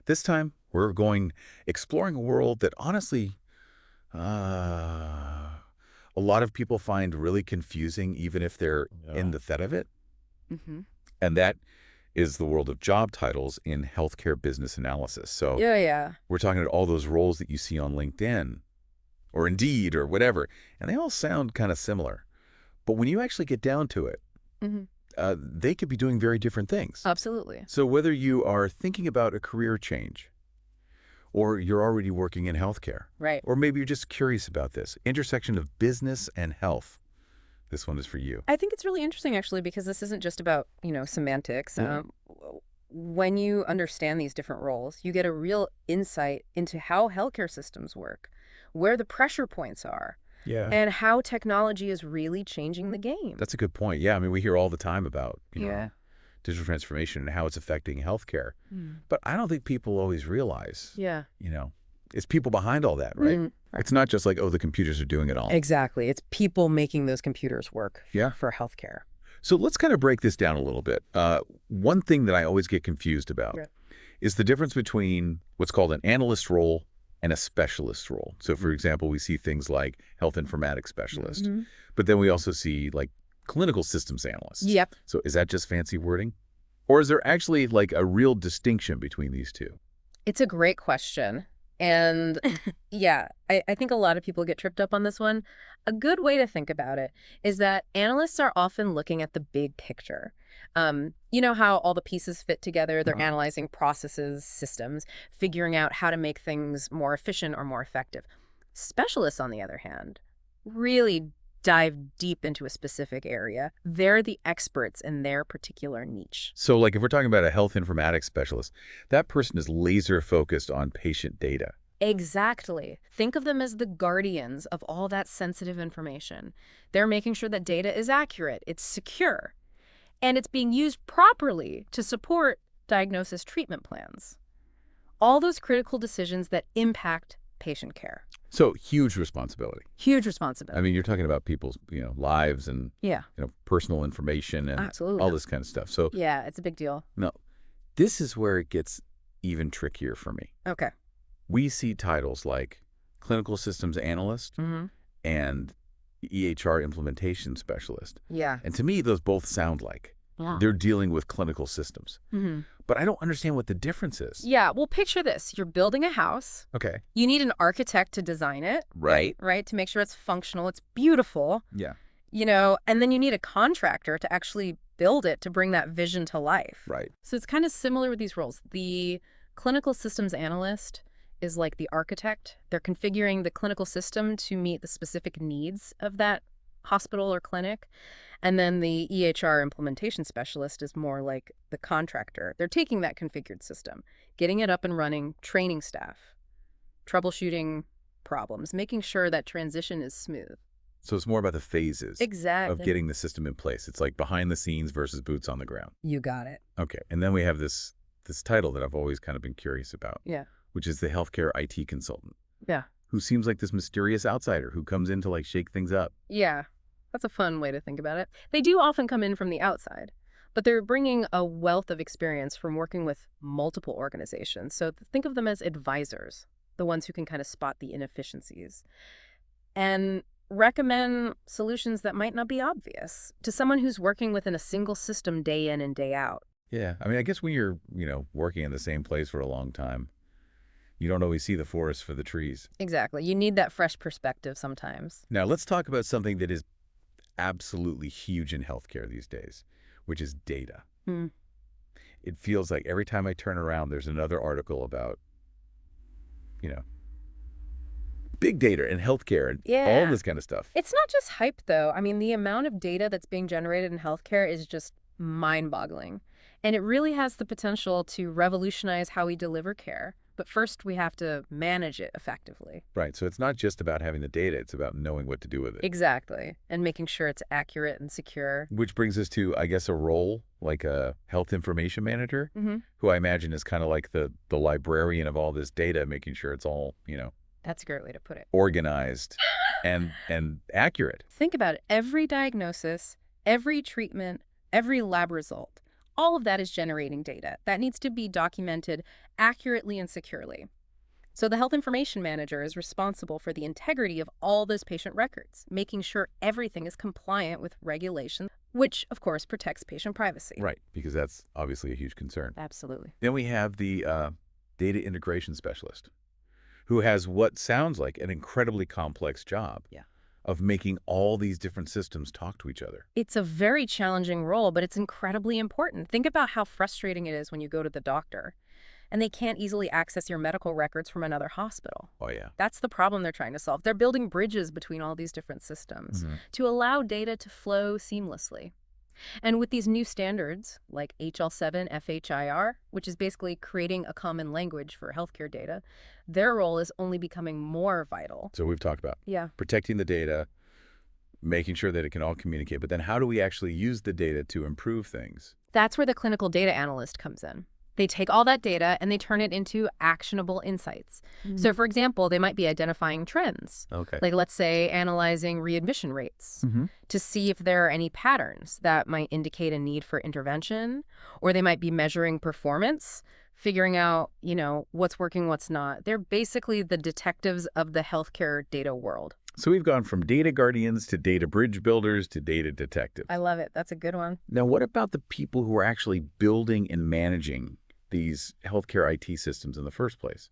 This time, we're exploring a world that honestly, a lot of people find really confusing, even if they're in Yeah. the thick of it. Hmm. And that is the world of job titles in healthcare business analysis. So Yeah, yeah. we're talking about all those roles that you see on LinkedIn or Indeed or whatever, and they all sound kind of similar. But when you actually get down to it, Hmm. they could be doing very different things. Absolutely. So whether you are thinking about a career change, or you're already working in healthcare, Right. or maybe you're just curious about this intersection of business and health, this one is for you. I think it's really interesting, actually, because this isn't just about, semantics. Mm. When you understand these different roles, you get a real insight into how healthcare systems work, where the pressure points are, Yeah. and how technology is really changing the game. That's a good point. Yeah, I mean, we hear all the time about, Yeah. digital transformation and how it's affecting healthcare. Mm. But I don't think people always realize, Yeah. it's people behind all that, right? Mm. It's not just like, oh, the computers are doing it all. Exactly. It's people making those computers work Yeah. for healthcare. So let's kind of break this down a little bit. One thing that I always get confused about Yeah. is the difference between what's called an analyst role and a specialist role. So, for example, we see things like health informatics specialist, Mhm. but then we also see like clinical systems analysts. Yep. So is that just fancy wording? Or is there actually like a real distinction between these two? It's a great question. And yeah, I think a lot of people get tripped up on this one. A good way to think about it is that analysts are often looking at the big picture. You know how all the pieces fit together? They're analyzing processes, systems, figuring out how to make things more efficient or more effective. Specialists, on the other hand, really dive deep into a specific area. They're the experts in their particular niche. So like if we're talking about a health informatics specialist, that person is laser focused on patient data. Exactly. Think of them as the guardians of all that sensitive information. They're making sure that data is accurate, it's secure, and it's being used properly to support diagnosis treatment plans. All those critical decisions that impact patient care. So huge responsibility. Huge I responsibility. mean, you're talking about people's, lives and, Yeah, personal information and absolutely. all this kind of stuff. So Yeah, it's a big deal. no, this is where it gets even trickier for me. Okay. We see titles like clinical systems analyst Mm-hmm. and EHR implementation specialist. Yeah. And to me, those both sound like Yeah. they're dealing with clinical systems. Mm-hmm. But I don't understand what the difference is. Yeah, well, picture this. You're building a house. Okay. You need an architect to design it, Right. right? To make sure it's functional, it's beautiful. Yeah. And then you need a contractor to actually build it to bring that vision to life. Right. So it's kind of similar with these roles. The clinical systems analyst is like the architect. They're configuring the clinical system to meet the specific needs of that hospital or clinic. And then the EHR implementation specialist is more like the contractor. They're taking that configured system, getting it up and running, training staff, troubleshooting problems, making sure that transition is smooth. So it's more about the phases Exactly. of getting the system in place. It's like behind the scenes versus boots on the ground. You got it. Okay. And then we have this title that I've always kind of been curious about, Yeah. which is the healthcare IT consultant, Yeah. who seems like this mysterious outsider who comes in to like shake things up. Yeah. That's a fun way to think about it. They do often come in from the outside, but they're bringing a wealth of experience from working with multiple organizations. So think of them as advisors, the ones who can kind of spot the inefficiencies and recommend solutions that might not be obvious to someone who's working within a single system day in and day out. Yeah. I mean, I guess when you're, working in the same place for a long time, you don't always see the forest for the trees. Exactly. You need that fresh perspective sometimes. Now, let's talk about something that is absolutely huge in healthcare these days, which is data. Hmm. It feels like every time I turn around, there's another article about, big data and healthcare and all this kind of stuff. It's not just hype, though. I mean, the amount of data that's being generated in healthcare is just mind-boggling. And it really has the potential to revolutionize how we deliver care. But first, we have to manage it effectively. Right. So it's not just about having the data. It's about knowing what to do with it. Exactly. And making sure it's accurate and secure. Which brings us to, I guess, a role like a health information manager, Mm-hmm. who I imagine is kind of like the librarian of all this data, making sure it's all, That's a great way to put it. organized and accurate. Think about it. Every diagnosis, every treatment, every lab result, All of that is generating data that needs to be documented accurately and securely. So the health information manager is responsible for the integrity of all those patient records, making sure everything is compliant with regulations, which of course protects patient privacy. Right, because that's obviously a huge concern. Absolutely. Then we have the data integration specialist, who has what sounds like an incredibly complex job Yeah. of making all these different systems talk to each other. It's a very challenging role, but it's incredibly important. Think about how frustrating it is when you go to the doctor and they can't easily access your medical records from another hospital. Oh, yeah. That's the problem they're trying to solve. They're building bridges between all these different systems to allow data to flow seamlessly. And with these new standards, like HL7 FHIR, which is basically creating a common language for healthcare data, their role is only becoming more vital. So we've talked about Yeah. protecting the data, making sure that it can all communicate, but then how do we actually use the data to improve things? That's where the clinical data analyst comes in. They take all that data and they turn it into actionable insights. So, for example, they might be identifying trends, Okay. like let's say analyzing readmission rates to see if there are any patterns that might indicate a need for intervention, or they might be measuring performance, figuring out, what's working, what's not. They're basically the detectives of the healthcare data world. So we've gone from data guardians to data bridge builders to data detectives. I love it. That's a good one. Now, what about the people who are actually building and managing these healthcare IT systems in the first place?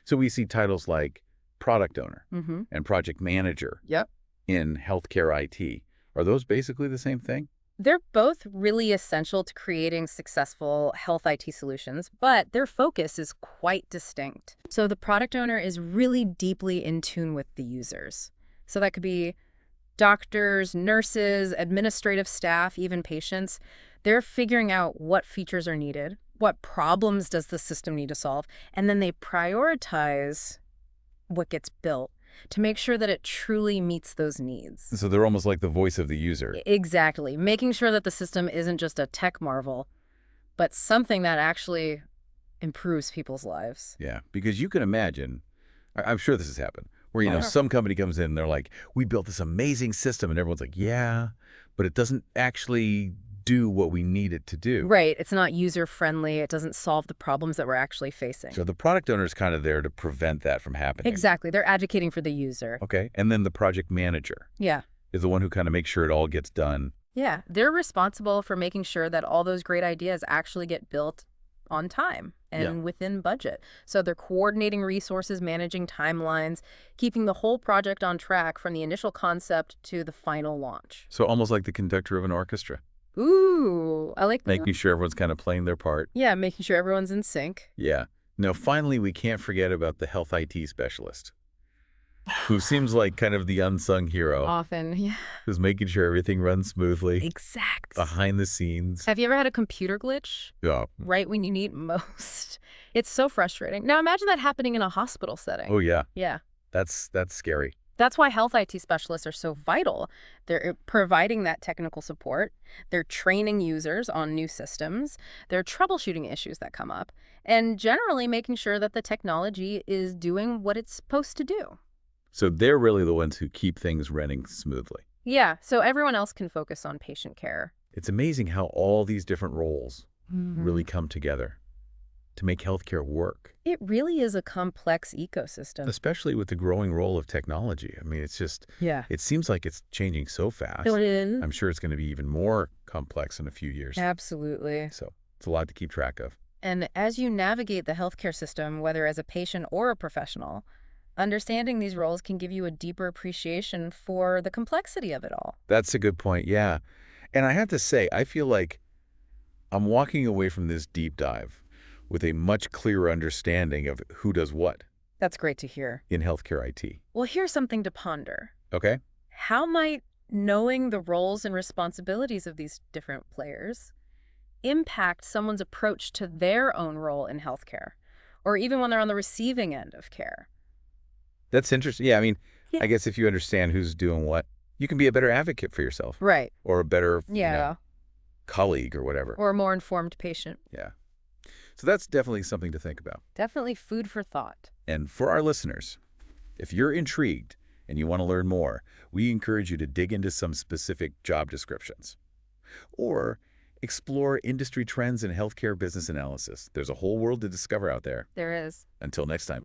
So we see titles like product owner and project manager Yep. in healthcare IT. Are those basically the same thing? They're both really essential to creating successful health IT solutions, but their focus is quite distinct. So the product owner is really deeply in tune with the users. So that could be doctors, nurses, administrative staff, even patients. They're figuring out what features are needed, what problems does the system need to solve, and then they prioritize what gets built to make sure that it truly meets those needs. So they're almost like the voice of the user. Exactly. Making sure that the system isn't just a tech marvel, but something that actually improves people's lives. Yeah, because you can imagine, I'm sure this has happened, where, Sure. some company comes in and they're like, we built this amazing system, and everyone's like, yeah, but it doesn't actually do what we need it to do. Right. It's not user-friendly. It doesn't solve the problems that we're actually facing. So the product owner is kind of there to prevent that from happening. Exactly. They're advocating for the user. Okay, and then the project manager Yeah. is the one who kind of makes sure it all gets done. Yeah. They're responsible for making sure that all those great ideas actually get built on time and within budget. So they're coordinating resources, managing timelines, keeping the whole project on track from the initial concept to the final launch. So almost like the conductor of an orchestra, Ooh, I like that. making sure everyone's kind of playing their part. Yeah, making sure everyone's in sync. Yeah. Now, finally, we can't forget about the health IT specialist, who seems like kind of the unsung hero, Often, yeah. who's making sure everything runs smoothly Exact. behind the scenes. Have you ever had a computer glitch Yeah. right when you need it most? It's so frustrating. Now imagine that happening in a hospital setting. Oh, yeah. Yeah. That's scary. That's why health IT specialists are so vital. They're providing that technical support. They're training users on new systems. They're troubleshooting issues that come up, and generally making sure that the technology is doing what it's supposed to do. So they're really the ones who keep things running smoothly. Yeah, so everyone else can focus on patient care. It's amazing how all these different roles really come together to make healthcare work, It really is a complex ecosystem. especially with the growing role of technology. I mean, it's just, Yeah. it seems like it's changing so fast. I'm sure it's going to be even more complex in a few years. Absolutely. So it's a lot to keep track of. And as you navigate the healthcare system, whether as a patient or a professional, understanding these roles can give you a deeper appreciation for the complexity of it all. That's a good point, yeah. And I have to say, I feel like I'm walking away from this deep dive with a much clearer understanding of who does what That's great to hear. in healthcare IT. Well, here's something to ponder. Okay? How might knowing the roles and responsibilities of these different players impact someone's approach to their own role in healthcare, or even when they're on the receiving end of care? That's interesting. Yeah, I mean, Yeah. I guess if you understand who's doing what, you can be a better advocate for yourself Right. or a better Yeah. colleague or whatever. Or a more informed patient. Yeah. So that's definitely something to think about. Definitely food for thought. And for our listeners, if you're intrigued and you want to learn more, we encourage you to dig into some specific job descriptions. Or Explore industry trends in healthcare business analysis. There's a whole world to discover out there. There is. Until next time.